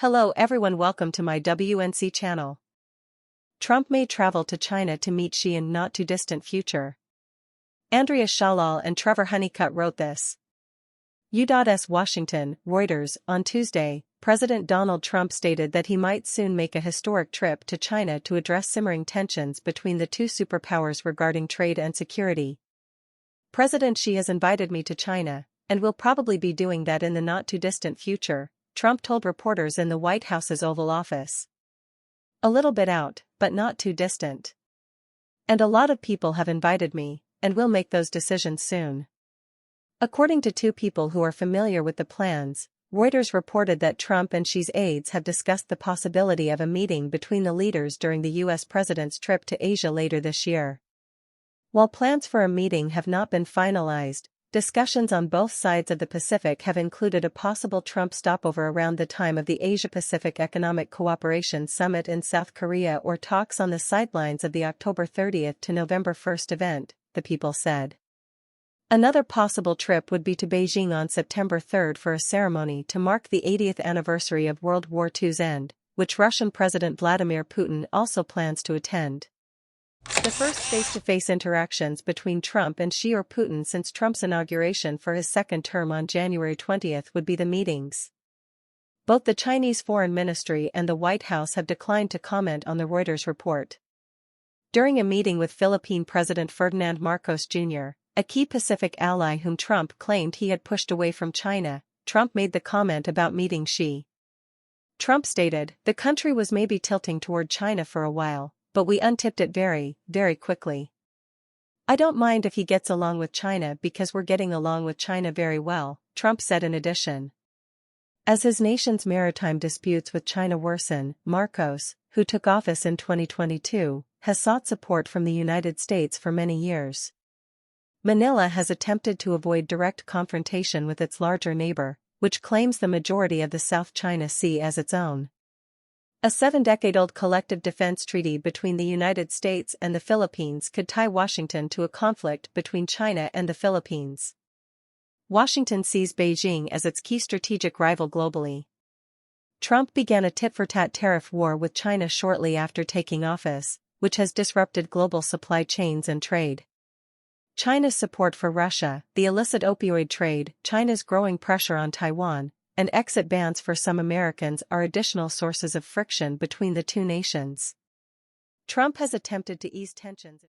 Hello everyone, welcome to my WNC channel. Trump may travel to China to meet Xi in not too distant future. Andrea Shalal and Trevor Honeycutt wrote this. U.S Washington, Reuters. On Tuesday, President Donald Trump stated that he might soon make a historic trip to China to address simmering tensions between the two superpowers regarding trade and security. President Xi has invited me to China, and will probably be doing that in the not too distant future, Trump told reporters in the White House's Oval Office. A little bit out, but not too distant. And a lot of people have invited me, and we'll make those decisions soon. According to two people who are familiar with the plans, Reuters reported that Trump and Xi's aides have discussed the possibility of a meeting between the leaders during the U.S. president's trip to Asia later this year. While plans for a meeting have not been finalized, discussions on both sides of the Pacific have included a possible Trump stopover around the time of the Asia-Pacific Economic Cooperation Summit in South Korea or talks on the sidelines of the October 30 to November 1 event, the people said. Another possible trip would be to Beijing on September 3 for a ceremony to mark the 80th anniversary of World War II's end, which Russian President Vladimir Putin also plans to attend. The first face-to-face interactions between Trump and Xi or Putin since Trump's inauguration for his second term on January 20 would be the meetings. Both the Chinese Foreign Ministry and the White House have declined to comment on the Reuters report. During a meeting with Philippine President Ferdinand Marcos Jr., a key Pacific ally whom Trump claimed he had pushed away from China, Trump made the comment about meeting Xi. Trump stated, "The country was maybe tilting toward China for a while, but we untipped it very, very quickly. I don't mind if he gets along with China because we're getting along with China very well," Trump said in addition. As his nation's maritime disputes with China worsen, Marcos, who took office in 2022, has sought support from the United States for many years. Manila has attempted to avoid direct confrontation with its larger neighbor, which claims the majority of the South China Sea as its own. A 7-decade-old collective defense treaty between the United States and the Philippines could tie Washington to a conflict between China and the Philippines. Washington sees Beijing as its key strategic rival globally. Trump began a tit-for-tat tariff war with China shortly after taking office, which has disrupted global supply chains and trade. China's support for Russia, the illicit opioid trade, China's growing pressure on Taiwan, and exit bans for some Americans are additional sources of friction between the two nations. Trump has attempted to ease tensions.